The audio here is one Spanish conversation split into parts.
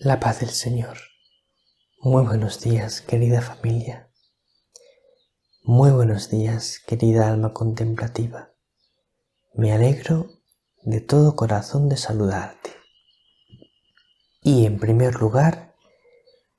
La paz del Señor. Muy buenos días, querida familia. Muy buenos días, querida alma contemplativa. Me alegro de todo corazón de saludarte. Y en primer lugar,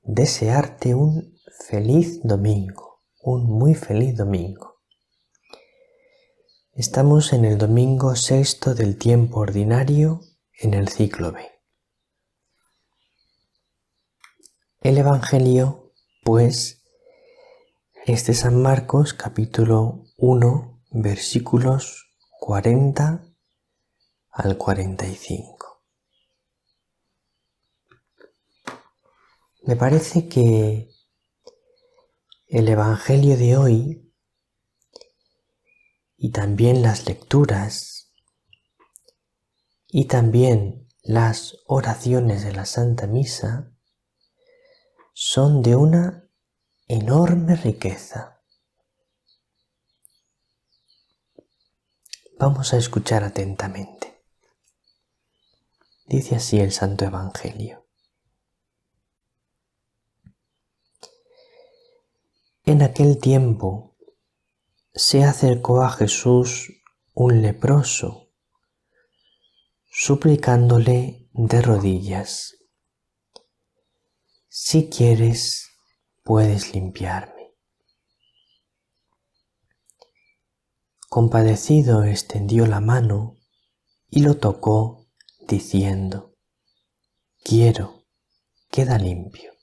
desearte un feliz domingo, un muy feliz domingo. Estamos en el domingo sexto del tiempo ordinario en el ciclo B. El Evangelio, pues, es de San Marcos, capítulo 1, versículos 40 al 45. Me parece que el Evangelio de hoy y también las lecturas y también las oraciones de la Santa Misa son de una enorme riqueza. Vamos a escuchar atentamente. Dice así el Santo Evangelio. En aquel tiempo se acercó a Jesús un leproso, suplicándole de rodillas: si quieres, puedes limpiarme. Compadecido, extendió la mano y lo tocó, diciendo: quiero, queda limpio.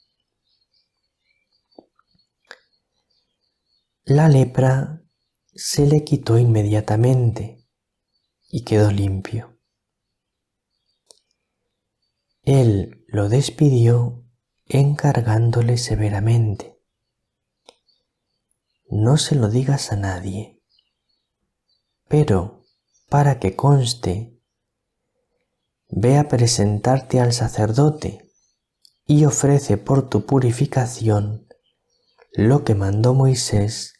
La lepra se le quitó inmediatamente y quedó limpio. Él lo despidió encargándole severamente: no se lo digas a nadie, pero para que conste, ve a presentarte al sacerdote y ofrece por tu purificación lo que mandó Moisés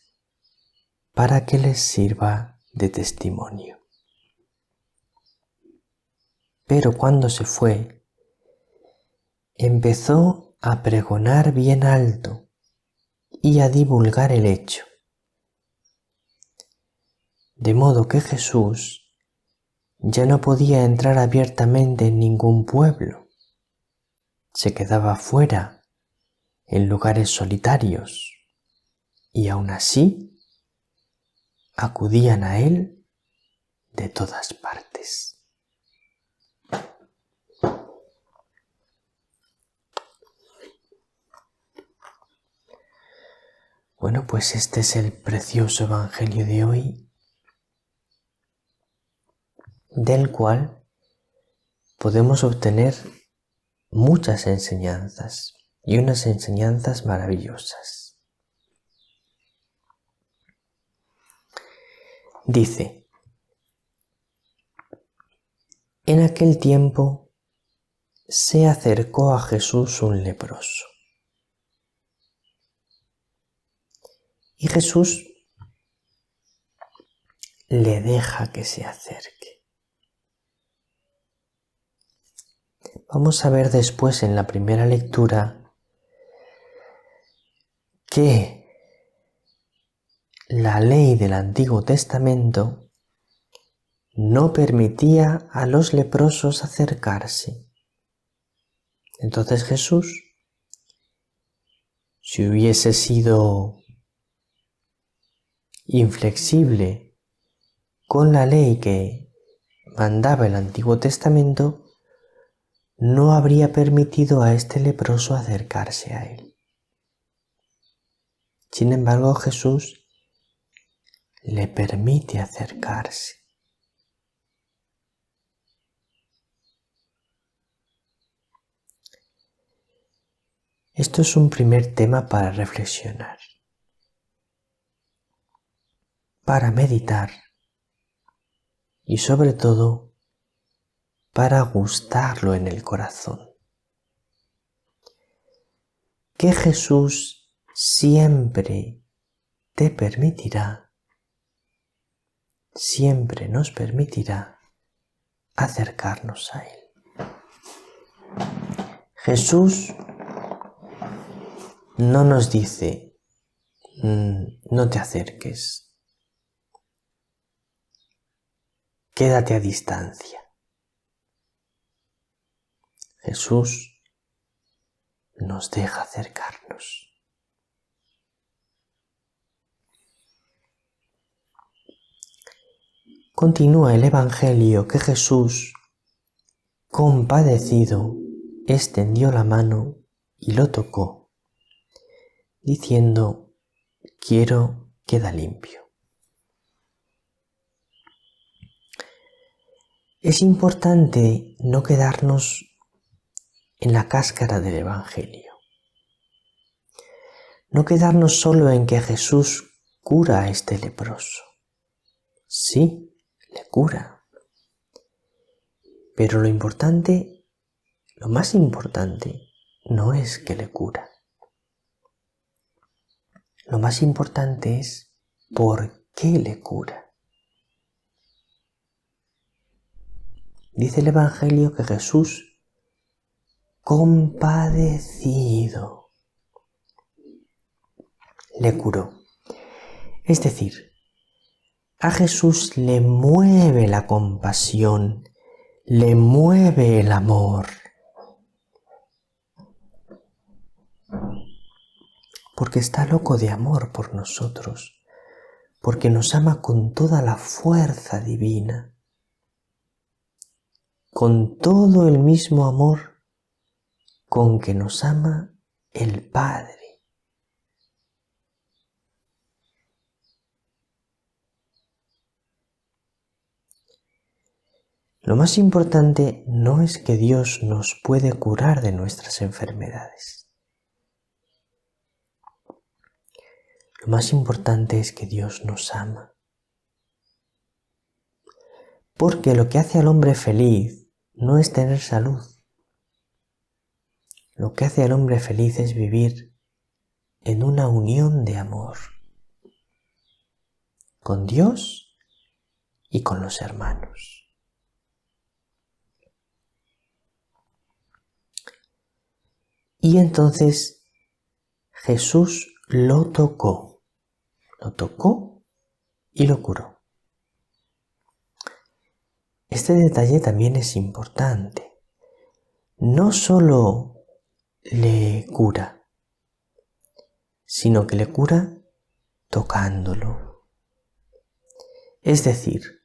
para que les sirva de testimonio. Pero cuando se fue, empezó a pregonar bien alto y a divulgar el hecho. De modo que Jesús ya no podía entrar abiertamente en ningún pueblo. Se quedaba fuera, en lugares solitarios, y aún así acudían a él de todas partes. Bueno, pues este es el precioso Evangelio de hoy, del cual podemos obtener muchas enseñanzas y unas enseñanzas maravillosas. Dice: en aquel tiempo se acercó a Jesús un leproso. Y Jesús le deja que se acerque. Vamos a ver después en la primera lectura que la ley del Antiguo Testamento no permitía a los leprosos acercarse. Entonces Jesús, si hubiese sido inflexible con la ley que mandaba el Antiguo Testamento, no habría permitido a este leproso acercarse a él. Sin embargo, Jesús le permite acercarse. Esto es un primer tema para reflexionar, para meditar y sobre todo para gustarlo en el corazón. Que Jesús siempre te permitirá, siempre nos permitirá acercarnos a Él. Jesús no nos dice, no te acerques, quédate a distancia. Jesús nos deja acercarnos. Continúa el Evangelio que Jesús, compadecido, extendió la mano y lo tocó, diciendo, quiero, queda limpio. Es importante no quedarnos en la cáscara del Evangelio. No quedarnos solo en que Jesús cura a este leproso. Sí, le cura. Pero lo más importante, no es que le cura. Lo más importante es por qué le cura. Dice el Evangelio que Jesús, compadecido, le curó. Es decir, a Jesús le mueve la compasión, le mueve el amor. Porque está loco de amor por nosotros, porque nos ama con toda la fuerza divina, con todo el mismo amor con que nos ama el Padre. Lo más importante no es que Dios nos puede curar de nuestras enfermedades. Lo más importante es que Dios nos ama. Porque lo que hace al hombre feliz no es tener salud. Lo que hace al hombre feliz es vivir en una unión de amor con Dios y con los hermanos. Y entonces Jesús lo tocó y lo curó. Este detalle también es importante. No solo le cura, sino que le cura tocándolo. Es decir,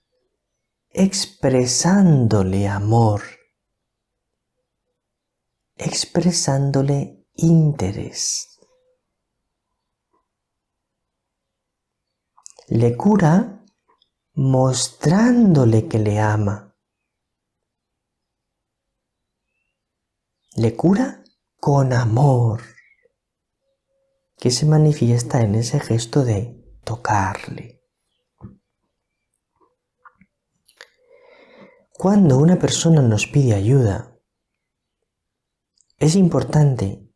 expresándole amor, expresándole interés. Le cura mostrándole que le ama. Le cura con amor, que se manifiesta en ese gesto de tocarle. Cuando una persona nos pide ayuda, es importante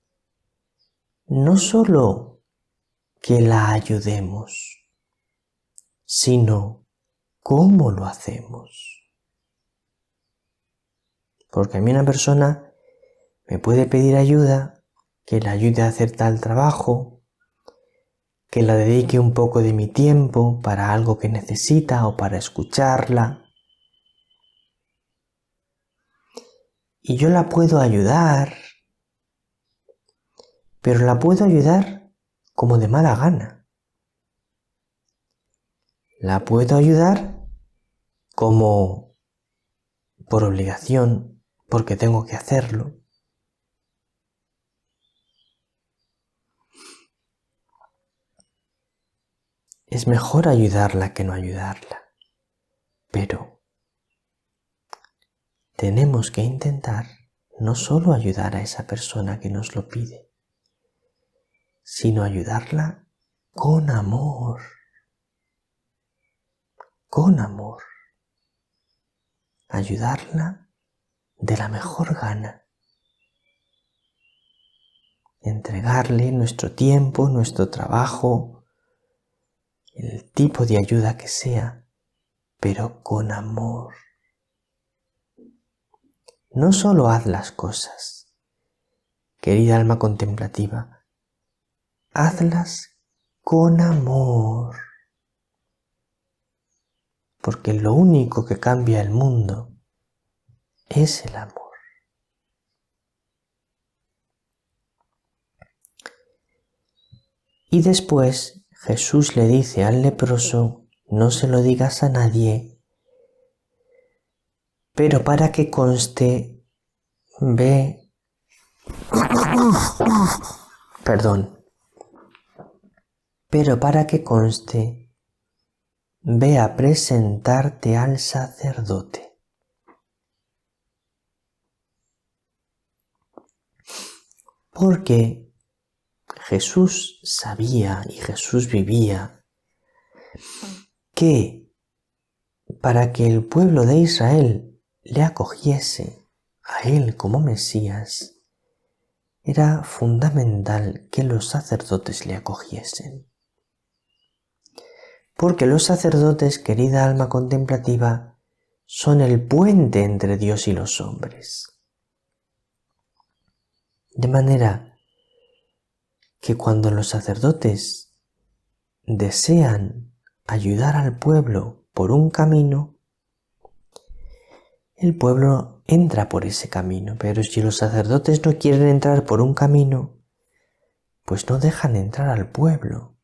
no solo que la ayudemos, sino cómo lo hacemos. Porque a mí una persona me puede pedir ayuda, que la ayude a hacer tal trabajo, que la dedique un poco de mi tiempo para algo que necesita o para escucharla. Y yo la puedo ayudar, pero la puedo ayudar como de mala gana. La puedo ayudar como por obligación, porque tengo que hacerlo. Es mejor ayudarla que no ayudarla, pero tenemos que intentar no solo ayudar a esa persona que nos lo pide, sino ayudarla con amor. Con amor. Ayudarla de la mejor gana. Entregarle nuestro tiempo, nuestro trabajo, el tipo de ayuda que sea, pero con amor. No solo haz las cosas, querida alma contemplativa, hazlas con amor, porque lo único que cambia el mundo es el amor. Y después Jesús le dice al leproso, no se lo digas a nadie, pero para que conste, ve, pero para que conste, ve a presentarte al sacerdote. Porque Jesús sabía y Jesús vivía que para que el pueblo de Israel le acogiese a él como Mesías, era fundamental que los sacerdotes le acogiesen. Porque los sacerdotes, querida alma contemplativa, son el puente entre Dios y los hombres. De manera que cuando los sacerdotes desean ayudar al pueblo por un camino, el pueblo entra por ese camino, pero si los sacerdotes no quieren entrar por un camino, pues no dejan entrar al pueblo.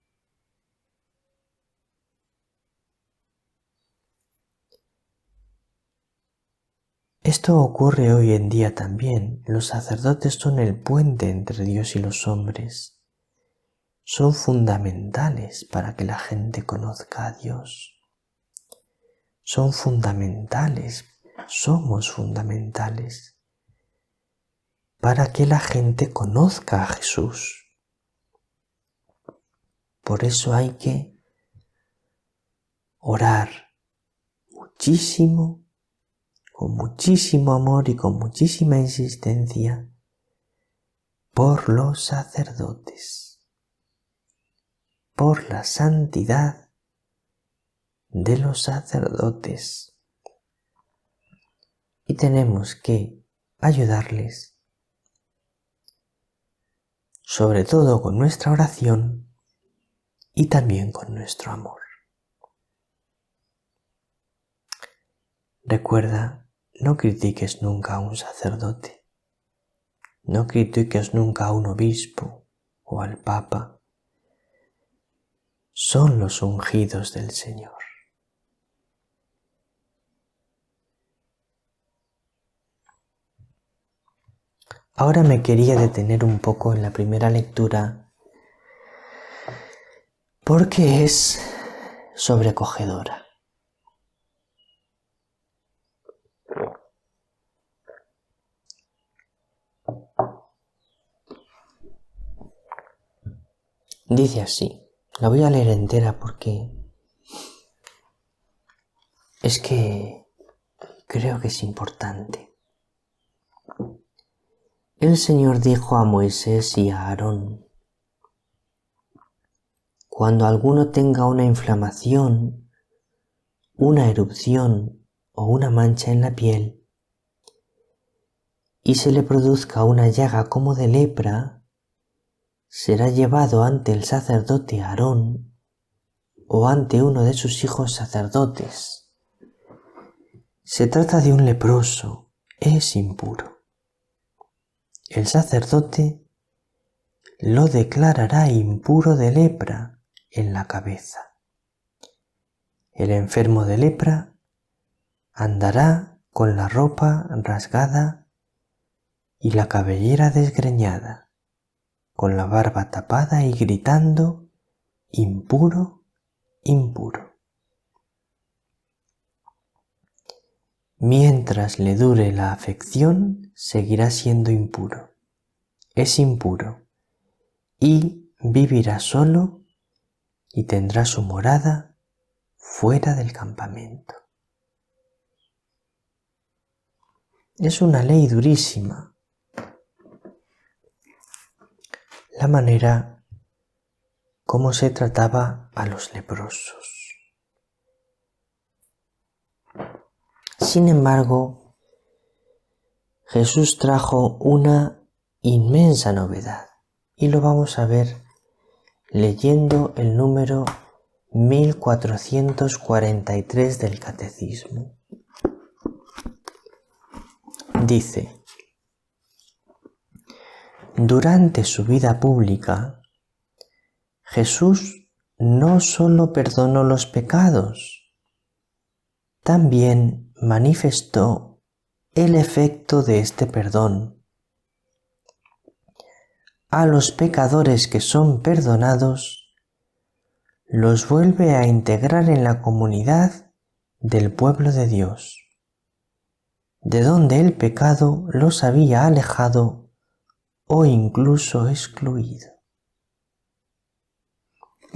Esto ocurre hoy en día también. Los sacerdotes son el puente entre Dios y los hombres. Son fundamentales para que la gente conozca a Dios. Son fundamentales, somos fundamentales para que la gente conozca a Jesús. Por eso hay que orar muchísimo, con muchísimo amor y con muchísima insistencia por los sacerdotes, por la santidad de los sacerdotes. Y tenemos que ayudarles, sobre todo con nuestra oración y también con nuestro amor. Recuerda, no critiques nunca a un sacerdote, no critiques nunca a un obispo o al papa. Son los ungidos del Señor. Ahora me quería detener un poco en la primera lectura porque es sobrecogedora. Dice así, la voy a leer entera porque es que creo que es importante. El Señor dijo a Moisés y a Aarón: cuando alguno tenga una inflamación, una erupción o una mancha en la piel, y se le produzca una llaga como de lepra, será llevado ante el sacerdote Aarón o ante uno de sus hijos sacerdotes. Se trata de un leproso, es impuro. El sacerdote lo declarará impuro de lepra en la cabeza. El enfermo de lepra andará con la ropa rasgada y la cabellera desgreñada, con la barba tapada y gritando: impuro, impuro. Mientras le dure la afección, seguirá siendo impuro. Es impuro y vivirá solo y tendrá su morada fuera del campamento. Es una ley durísima. La manera como se trataba a los leprosos. Sin embargo, Jesús trajo una inmensa novedad. Y lo vamos a ver leyendo el número 1443 del Catecismo. Dice: durante su vida pública, Jesús no solo perdonó los pecados, también manifestó el efecto de este perdón. A los pecadores que son perdonados, los vuelve a integrar en la comunidad del pueblo de Dios, de donde el pecado los había alejado o incluso excluido.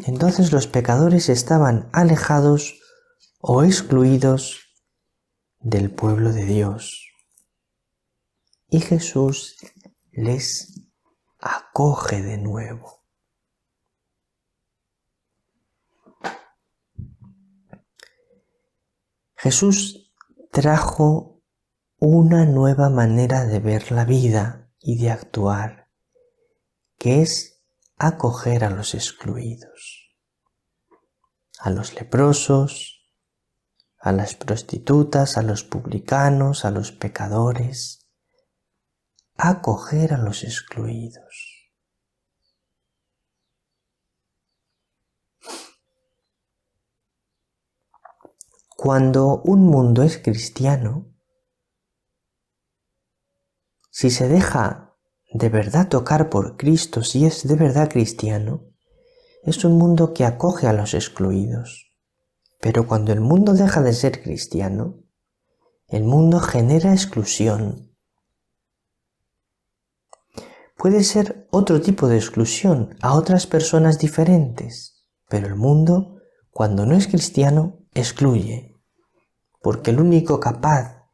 Entonces los pecadores estaban alejados o excluidos del pueblo de Dios, y Jesús les acoge de nuevo. Jesús trajo una nueva manera de ver la vida y de actuar, que es acoger a los excluidos, a los leprosos, a las prostitutas, a los publicanos, a los pecadores, acoger a los excluidos. Cuando un mundo es cristiano, si se deja de verdad tocar por Cristo, si es de verdad cristiano, es un mundo que acoge a los excluidos. Pero cuando el mundo deja de ser cristiano, el mundo genera exclusión. Puede ser otro tipo de exclusión a otras personas diferentes, pero el mundo, cuando no es cristiano, excluye, porque el único capaz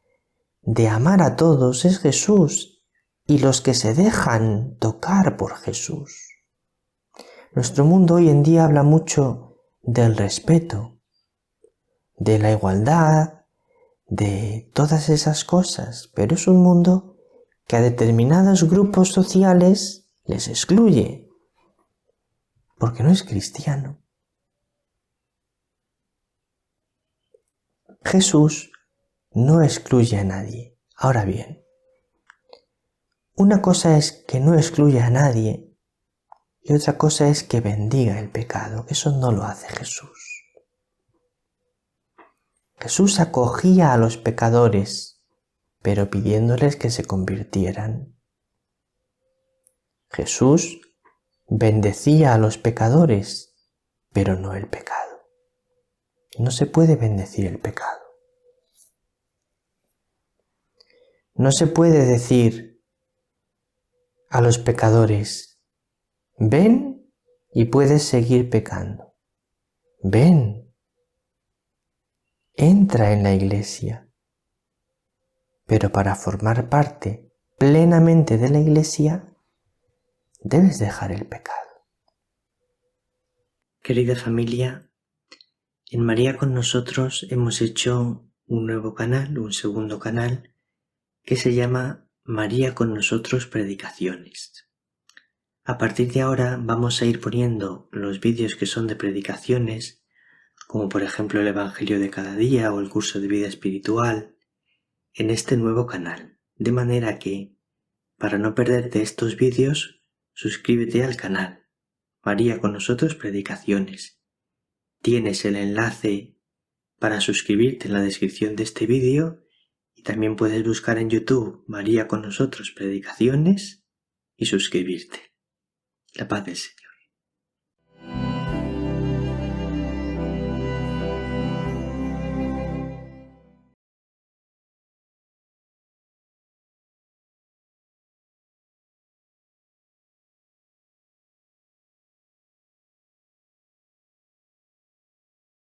de amar a todos es Jesús y los que se dejan tocar por Jesús. Nuestro mundo hoy en día habla mucho del respeto, de la igualdad, de todas esas cosas, pero es un mundo que a determinados grupos sociales les excluye, porque no es cristiano. Jesús no excluye a nadie. Ahora bien, una cosa es que no excluya a nadie y otra cosa es que bendiga el pecado. Eso no lo hace Jesús. Jesús acogía a los pecadores, pero pidiéndoles que se convirtieran. Jesús bendecía a los pecadores, pero no el pecado. No se puede bendecir el pecado. No se puede decir a los pecadores: ven y puedes seguir pecando. Ven. Entra en la iglesia, pero para formar parte plenamente de la iglesia debes dejar el pecado. Querida familia, en María con nosotros hemos hecho un nuevo canal, un segundo canal, que se llama María con nosotros Predicaciones. A partir de ahora vamos a ir poniendo los vídeos que son de predicaciones, como por ejemplo el Evangelio de cada día o el curso de vida espiritual, en este nuevo canal, de manera que, para no perderte estos vídeos, suscríbete al canal María con nosotros Predicaciones. Tienes el enlace para suscribirte en la descripción de este vídeo y también puedes buscar en YouTube María con nosotros Predicaciones y suscribirte. La paz del Señor.